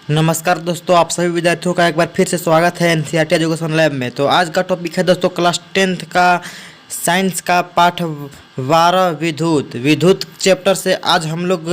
नमस्कार दोस्तों, आप सभी विद्यार्थियों का एक बार फिर से स्वागत है एनसीईआरटी एजुकेशन लैब में। तो आज का टॉपिक है दोस्तों क्लास 10th का साइंस का पाठ 12 विद्युत विद्युत चैप्टर से आज हम लोग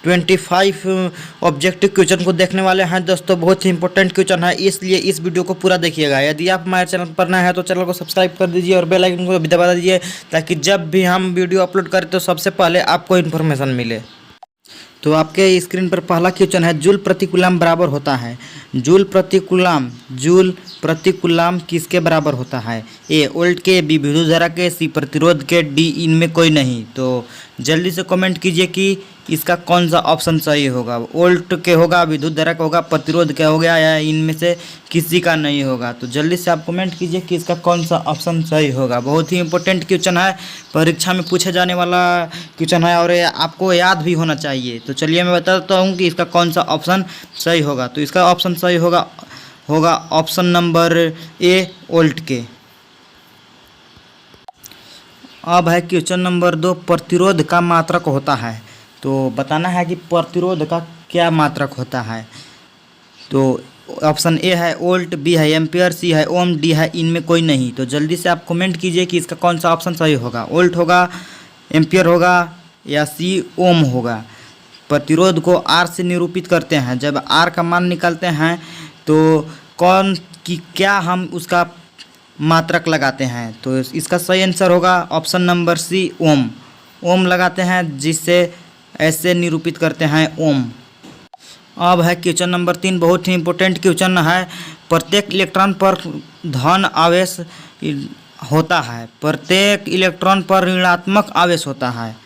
25 ऑब्जेक्टिव क्वेश्चन को देखने वाले हैं। दोस्तों बहुत ही इंपॉर्टेंट क्वेश्चन है, इसलिए इस वीडियो को पूरा देखिएगा। यदि आप हमारे चैनल पर नए हैं तो चैनल को सब्सक्राइब कर दीजिए और बेल आइकन को भी दबा दीजिए, ताकि जब भी हम वीडियो अपलोड करें तो सबसे पहले आपको इन्फॉर्मेशन मिले। तो आपके स्क्रीन पर पहला क्वेश्चन है, जूल प्रति कूलम बराबर होता है। जूल प्रति कूलम किसके बराबर होता है? ए वोल्ट के, बी विद्युत धारा के, सी प्रतिरोध के, डी इनमें कोई नहीं। तो जल्दी से कमेंट कीजिए कि इसका कौन सा ऑप्शन सही होगा। वोल्ट के होगा, विद्युत धारा का होगा, प्रतिरोध का हो गया, या इनमें से किसी का नहीं होगा। तो जल्दी से आप कमेंट कीजिए कि इसका कौन सा ऑप्शन सही होगा। बहुत ही इंपॉर्टेंट क्वेश्चन है, परीक्षा में पूछे जाने वाला क्वेश्चन है और ये आपको याद भी होना चाहिए। तो चलिए मैं बताता हूँ कि इसका कौन सा ऑप्शन सही होगा। तो इसका ऑप्शन सही होगा ऑप्शन नंबर ए वोल्ट के। अब है क्वेश्चन नंबर 2, प्रतिरोध का मात्रक होता है। तो बताना है कि प्रतिरोध का क्या मात्रक होता है। तो ऑप्शन ए है वोल्ट, बी है एम्पियर, सी है ओम, डी है इनमें कोई नहीं। तो जल्दी से आप कमेंट कीजिए कि इसका कौन सा ऑप्शन सही होगा। वोल्ट होगा, एम्पियर होगा, या सी ओम होगा। प्रतिरोध को आर से निरूपित करते हैं। जब आर का मान निकालते हैं तो क्या हम उसका मात्रक लगाते हैं। तो इसका सही आंसर होगा ऑप्शन नंबर सी ओम लगाते हैं, जिससे ऐसे निरूपित करते हैं ओम। अब है क्वेश्चन नंबर 3, बहुत ही इंपॉर्टेंट क्वेश्चन है। प्रत्येक इलेक्ट्रॉन पर धन आवेश होता है, प्रत्येक इलेक्ट्रॉन पर ऋणात्मक आवेश होता है।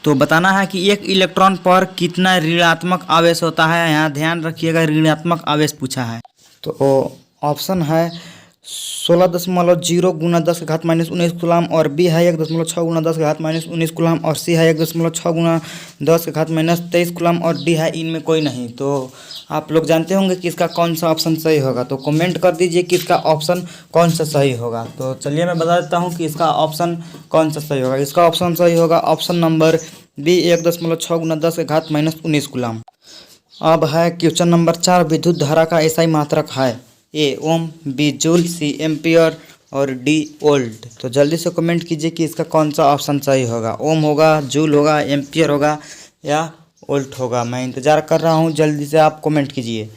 तो बताना है कि एक इलेक्ट्रॉन पर कितना ऋणात्मक आवेश होता है। यहाँ ध्यान रखिएगा, ऋणात्मक आवेश पूछा है। तो ऑप्शन है 16.0 गुना 10 की घात -19 कूलम, और बी है 1.6 गुना 10 की घात -19 कूलम, और सी है 1.6 गुना 10 की घात -23 कूलम, और डी है इनमें कोई नहीं। तो आप लोग जानते होंगे कि इसका कौन सा ऑप्शन सही होगा। तो कमेंट कर दीजिए कि इसका ऑप्शन कौन सा सही होगा। तो चलिए मैं बता देता हूँ कि इसका ऑप्शन कौन सा सही होगा। इसका ऑप्शन सही होगा ऑप्शन नंबर बी 1.6 गुना 10 की घात -19 कूलम। अब है क्वेश्चन नंबर 4, विद्युत धारा का ऐसा ही मात्रक है। ए ओम, बी जूल, सी एम्पियर, और डी वोल्ट। तो जल्दी से कमेंट कीजिए कि इसका कौन सा ऑप्शन सही होगा। ओम होगा, जूल होगा, एम्पियर होगा, या वोल्ट होगा। मैं इंतज़ार कर रहा हूँ, जल्दी से आप कमेंट कीजिए।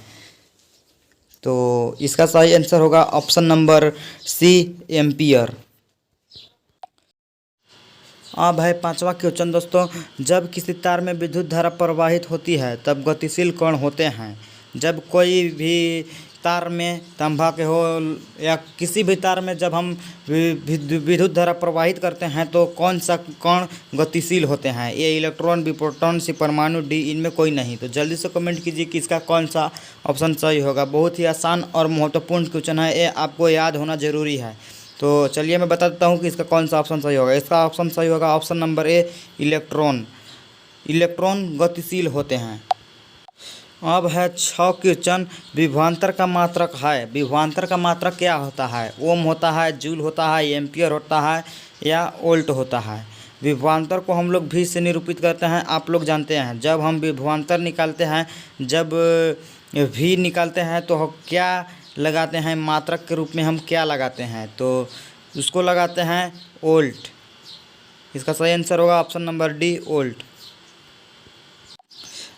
तो इसका सही आंसर होगा ऑप्शन नंबर सी एम्पियर। अब है 5वां क्वेश्चन दोस्तों, जब किसी तार में विद्युत धारा प्रवाहित होती है तब गतिशील कण होते हैं। जब कोई भी तार में, तांबा के हो या किसी भी तार में, जब हम विद्युत धारा प्रवाहित करते हैं तो कौन सा कण गतिशील होते हैं। ए इलेक्ट्रॉन, बी प्रोटॉन, सी परमाणु, डी इनमें कोई नहीं। तो जल्दी से कमेंट कीजिए कि इसका कौन सा ऑप्शन सही होगा। बहुत ही आसान और महत्वपूर्ण क्वेश्चन है, ये आपको याद होना जरूरी है। तो चलिए मैं बता देता हूँ कि इसका कौन सा ऑप्शन सही होगा। इसका ऑप्शन सही होगा ऑप्शन नंबर ए इलेक्ट्रॉन गतिशील होते हैं। अब है 6 क्वेश्चन, विभवांतर का मात्रक है। विभवांतर का मात्रक क्या होता है? ओम होता है, जूल होता है, एम्पियर होता है, या वोल्ट होता है। विभवांतर को हम लोग भी से निरूपित करते हैं, आप लोग जानते हैं। जब हम विभवांतर निकालते हैं, जब भी निकालते हैं तो क्या लगाते हैं, मात्रक के रूप में हम क्या लगाते हैं? तो उसको लगाते हैं वोल्ट। इसका सही आंसर होगा ऑप्शन नंबर डी वोल्ट।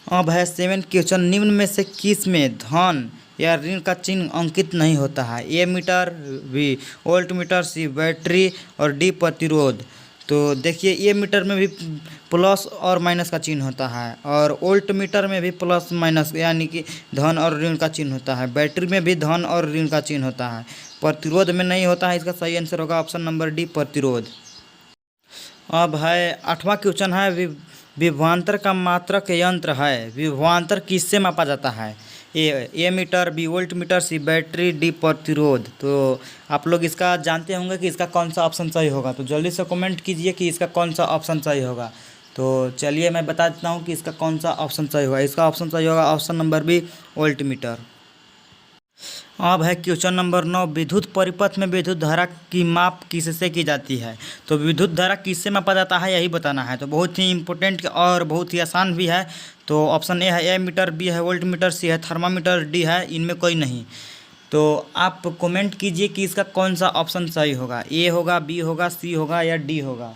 अब है 7 क्वेश्चन, निम्न में से किस में धन या ऋण का चिन्ह अंकित नहीं होता है। ए मीटर, बी वोल्ट मीटर, सी बैटरी, और डी प्रतिरोध। तो देखिए, ए मीटर में भी प्लस और माइनस का चिन्ह होता है, और वोल्ट मीटर में भी प्लस माइनस यानी कि धन और ऋण का चिन्ह होता है। बैटरी में भी धन और ऋण का चिन्ह होता है, प्रतिरोध में नहीं होता है। इसका सही आंसर होगा ऑप्शन नंबर डी प्रतिरोध। अब है 8वां क्वेश्चन है, विभवांतर का मात्रक यंत्र है। विभवांतर किससे मापा जाता है? ए मीटर, बी वोल्ट मीटर, सी बैटरी, डी प्रतिरोध। तो आप लोग इसका जानते होंगे कि इसका कौन सा ऑप्शन सही होगा। तो जल्दी से कमेंट कीजिए कि इसका कौन सा ऑप्शन सही होगा। तो चलिए मैं बता देता हूँ कि इसका कौन सा ऑप्शन सही होगा। इसका ऑप्शन सही होगा option number B voltmeter. अब है क्वेश्चन नंबर 9, विद्युत परिपथ में विद्युत धारा की माप किससे की जाती है। तो विद्युत धारा किससे मापा जाता है यही बताना है। तो बहुत ही इंपॉर्टेंट और बहुत ही आसान भी है। तो ऑप्शन ए है एमीटर, बी है वोल्टमीटर, सी है थर्मामीटर, डी है इनमें कोई नहीं। तो आप कमेंट कीजिए कि इसका कौन सा ऑप्शन सही होगा, ए होगा, बी होगा, सी होगा या डी होगा।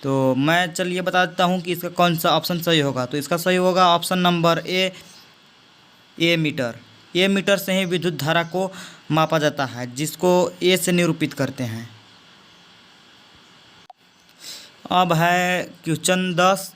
तो मैं चलिए बता देता हूँ कि इसका कौन सा ऑप्शन सही होगा। तो इसका सही होगा option number ammeter. Ammeter से ही विद्युत धारा को मापा जाता है, जिसको ए से निरूपित करते हैं। अब है क्वेश्चन 10,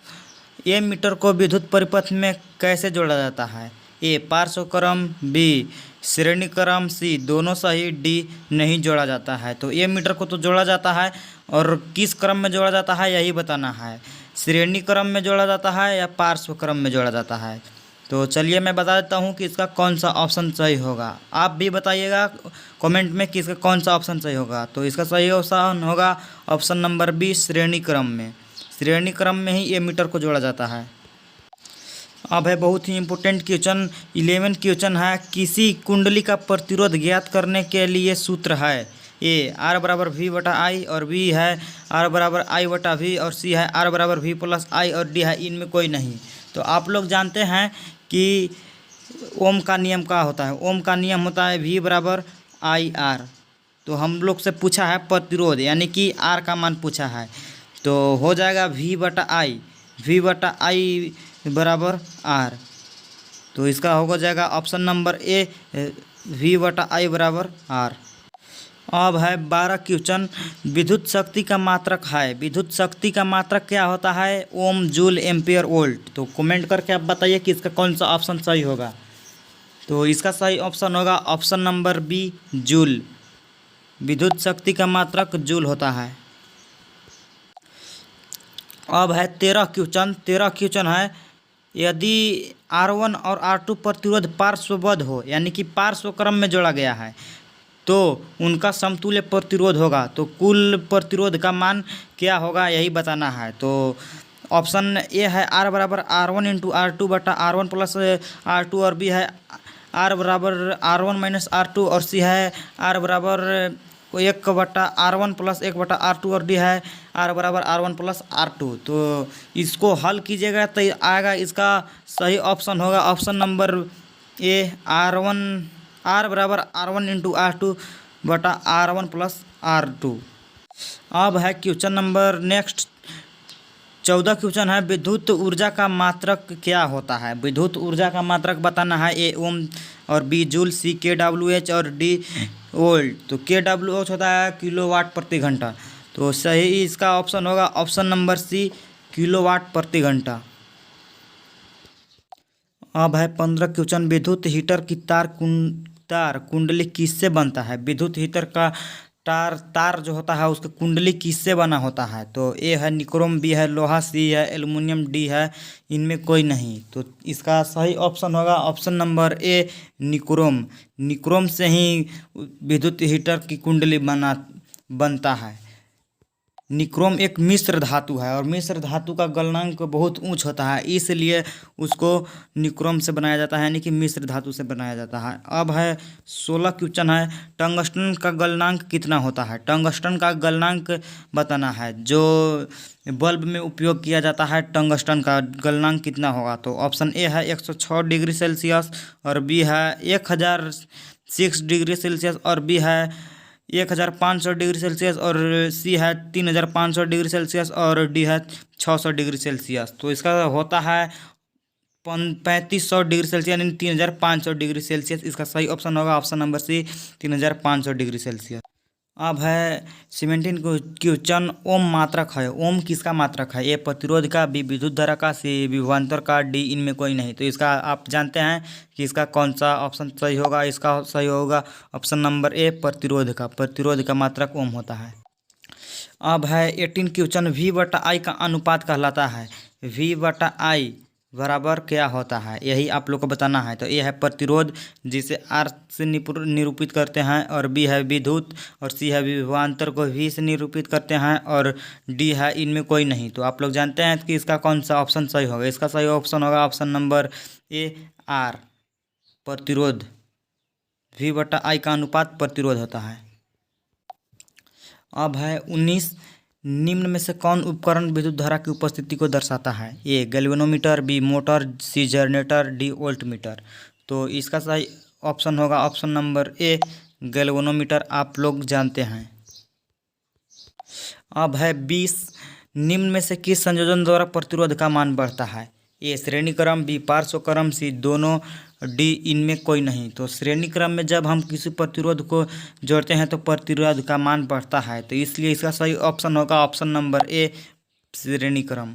ए मीटर को विद्युत परिपथ में कैसे जोड़ा जाता है। ए पार्श्व क्रम, बी श्रेणी क्रम, सी दोनों सही, डी नहीं जोड़ा जाता है। तो ए मीटर को तो जोड़ा जाता है, और किस क्रम में जोड़ा जाता है यही बताना है। श्रेणी क्रम में जोड़ा जाता है या पार्श्व क्रम में जोड़ा जाता है। तो चलिए मैं बता देता हूँ कि इसका कौन सा ऑप्शन सही होगा। आप भी बताइएगा कमेंट में कि इसका कौन सा ऑप्शन सही होगा। तो इसका सही ऑप्शन होगा ऑप्शन नंबर बी, श्रेणी क्रम में। श्रेणी क्रम में ही ए मीटर को जोड़ा जाता है। अब है बहुत ही इंपॉर्टेंट क्वेश्चन 11 क्वेश्चन है, किसी कुंडली का प्रतिरोध ज्ञात करने के लिए सूत्र है। ए आर बराबर वी बटा आई, और बी है आर बराबर आई बटा वी, और सी है आर बराबर वी प्लस आई, और डी है इनमें कोई नहीं। तो आप लोग जानते हैं कि ओम का नियम क्या होता है। ओम का नियम होता है वी बराबर आई आर। तो हम लोग से पूछा है प्रतिरोध, यानी कि आर का मान पूछा है। तो हो जाएगा वी बटा आई बराबर आर। तो इसका हो जाएगा ऑप्शन नंबर ए, वी बटा आई बराबर आर। अब है 12 क्वेश्चन, विद्युत शक्ति का मात्रक है। विद्युत शक्ति का मात्रक क्या होता है। ओम, जूल, एम्पियर, वोल्ट। तो कमेंट करके आप बताइए कि इसका कौन सा ऑप्शन सही होगा। तो इसका सही ऑप्शन होगा ऑप्शन नंबर बी, जूल। विद्युत शक्ति का मात्रक जूल होता है। अब है 13 क्वेश्चन है, यदि R1 और R2 प्रतिरोध पार्श्वबद्ध हो, यानी कि पार्श्व क्रम में जोड़ा गया है, तो उनका समतुल्य प्रतिरोध होगा। तो कुल प्रतिरोध का मान क्या होगा यही बताना है। तो ऑप्शन ए है आर बराबर R1 इंटू R2 बटा R1 प्लस R2, और बी है आर बराबर R1 माइनस R2, और सी है आर बराबर 1 बटा R1 प्लस 1 बटा R2, और डी है आर बराबर R1 प्लस R2। तो इसको हल कीजिएगा तो आएगा, इसका सही ऑप्शन होगा ऑप्शन नंबर ए, आर बराबर R1 इंटू R2 बटा R1 प्लस R2। अब है क्वेश्चन नंबर नेक्स्ट 14 क्वेश्चन है, विद्युत ऊर्जा का मात्रक क्या होता है। विद्युत ऊर्जा का मात्रक बताना है। ए ओम, और बी जूल, सी kWh, और डी वोल्ट। तो kWh होता है किलोवाट प्रति घंटा। तो सही इसका ऑप्शन होगा ऑप्शन नंबर सी, किलोवाट प्रति घंटा। अब है 15 क्वेश्चन, विद्युत हीटर की तार कुंडली किससे बनता है। विद्युत हीटर का तार जो होता है उसका कुंडली किससे बना होता है। तो ए है निक्रोम, बी है लोहा, सी है एल्युमिनियम, डी है इनमें कोई नहीं। तो इसका सही ऑप्शन होगा ऑप्शन नंबर ए, निक्रोम। निक्रोम से ही विद्युत हीटर की कुंडली बनता है। निक्रोम एक मिश्र धातु है, और मिश्र धातु का गलनांक बहुत ऊंच होता है, इसलिए उसको निक्रोम से बनाया जाता है, यानी कि मिश्र धातु से बनाया जाता है। अब है 16 क्वेश्चन है, टंगस्टन का गलनांक कितना होता है। टंगस्टन का गलनांक बताना है, जो बल्ब में उपयोग किया जाता है टंगस्टन का गलनांक कितना होगा। तो ऑप्शन ए है 106 डिग्री सेल्सियस, और बी है 1006 डिग्री सेल्सियस, और बी है 1500 डिग्री सेल्सियस, और सी है 3500 डिग्री सेल्सियस, और डी है 600 डिग्री सेल्सियस। तो इसका होता है 3500 डिग्री सेल्सियस, यानी 3500 डिग्री सेल्सियस। इसका सही ऑप्शन होगा option number C, 3500 degree Celsius. अब है 17 क्वेश्चन, ओम मात्रक है। ओम किसका मात्रक है। ए प्रतिरोध का, बी विद्युत धारा का, सी विभवांतर का, डी इनमें कोई नहीं। तो इसका आप जानते हैं कि इसका कौन सा ऑप्शन सही होगा। इसका सही होगा ऑप्शन नंबर ए, प्रतिरोध का। प्रतिरोध का मात्रक ओम होता है। अब है 18 क्वेश्चन, वी बटा आई का अनुपात कहलाता है। वी बटा आई बराबर क्या होता है यही आप लोग को बताना है। तो ए है प्रतिरोध, जिसे आर से निरूपित करते हैं, और बी है विद्युत, और सी है विभवांतर को वी से निरूपित करते हैं, और डी है इनमें कोई नहीं। तो आप लोग जानते हैं कि इसका कौन सा ऑप्शन सही होगा। इसका सही ऑप्शन होगा ऑप्शन नंबर ए, आर, प्रतिरोध। V/I का अनुपात प्रतिरोध होता है। अब है 19, निम्न में से कौन उपकरण विद्युत धारा की उपस्थिति को दर्शाता है? A galvanometer, B motor, C generator, D voltmeter. तो इसका सही ऑप्शन होगा ऑप्शन नंबर ए गैल्वेनोमीटर, आप लोग जानते हैं। अब है 20, निम्न में से किस संयोजन द्वारा प्रतिरोध का मान बढ़ता है? ए श्रेणी क्रम, बी पार्श्व क्रम, सी दोनों, डी इनमें कोई नहीं। तो श्रेणी क्रम में जब हम किसी प्रतिरोध को जोड़ते हैं तो प्रतिरोध का मान बढ़ता है, तो इसलिए इसका सही ऑप्शन होगा ऑप्शन नंबर ए श्रेणी क्रम।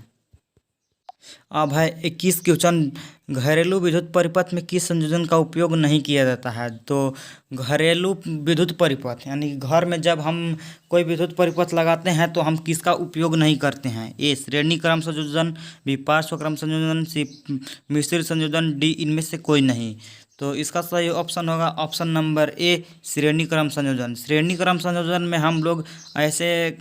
अब है 21 क्वेश्चन, घरेलू विद्युत परिपथ में किस संयोजन का उपयोग नहीं किया जाता है? तो घरेलू विद्युत परिपथ यानी घर में जब हम कोई विद्युत परिपथ लगाते हैं तो हम किसका उपयोग नहीं करते हैं? ए श्रेणी क्रम संयोजन, बी पार्श्व क्रम संयोजन, सी मिश्रित संयोजन, डी इनमें से कोई नहीं। तो इसका सही ऑप्शन होगा ऑप्शन नंबर ए श्रेणी क्रम संयोजन। श्रेणी क्रम संयोजन में हम लोग ऐसे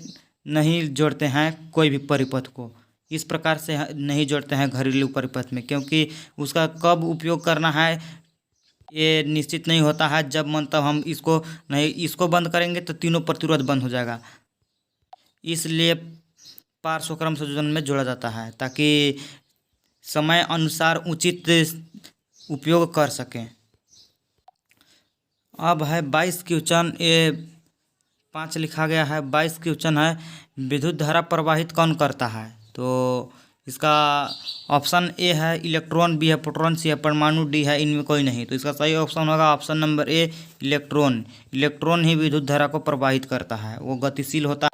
नहीं जोड़ते हैं कोई भी परिपथ को, इस प्रकार से नहीं जोड़ते हैं घरेलू परिपथ में, क्योंकि उसका कब उपयोग करना है ये निश्चित नहीं होता है। जब मन तब हम इसको बंद करेंगे तो तीनों प्रतिरोध बंद हो जाएगा, इसलिए पार्श्वक्रम संयोजन में जोड़ा जाता है ताकि समय अनुसार उचित उपयोग कर सकें। अब है 22 क्वेश्चन, ये 5 लिखा गया है। 22 क्वेश्चन है, विद्युत धारा प्रवाहित कौन करता है? तो इसका ऑप्शन ए है इलेक्ट्रॉन, बी है प्रोटॉन, सी है परमाणु, डी है इनमें कोई नहीं। तो इसका सही ऑप्शन होगा option number A electron. Electron ही विद्युत धारा को प्रवाहित करता है, वो गतिशील होता है।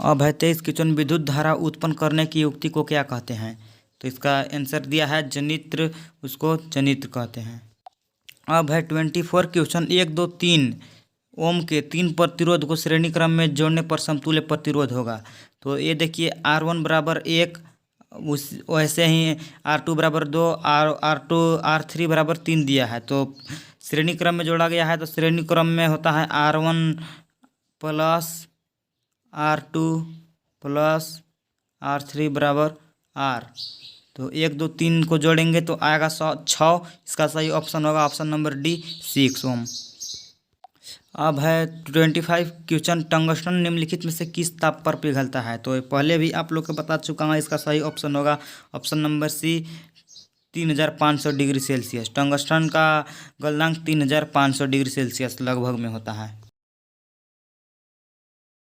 अब है 23 क्वेश्चन, विद्युत धारा उत्पन्न करने की युक्ति को क्या कहते हैं? तो इसका आंसर दिया है जनित्र, उसको जनित्र कहते हैं। अब है 24 क्वेश्चन, 1, 2, 3 ओम के 3 प्रतिरोध को श्रेणी क्रम में जोड़ने पर समतुल्य प्रतिरोध होगा। तो ये देखिए R1 बराबर 1, उस वैसे ही R2 बराबर 2, R2 R3 बराबर 3 दिया है। तो श्रेणी क्रम में जोड़ा गया है, तो श्रेणी क्रम में होता है R1 plus R2 plus R3 बराबर R। तो 1, 2, 3 को जोड़ेंगे तो आएगा 6। इसका सही ऑप्शन होगा ऑप्शन नंबर डी 6 ओम। अब है 25 क्वेश्चन, टंगस्टन निम्नलिखित में से किस ताप पर पिघलता है? तो पहले भी आप लोग को बता चुका हूँ, इसका सही ऑप्शन होगा option number C 3500 degree Celsius. Tungsten का गलनांक 3500 डिग्री सेल्सियस लगभग में होता है।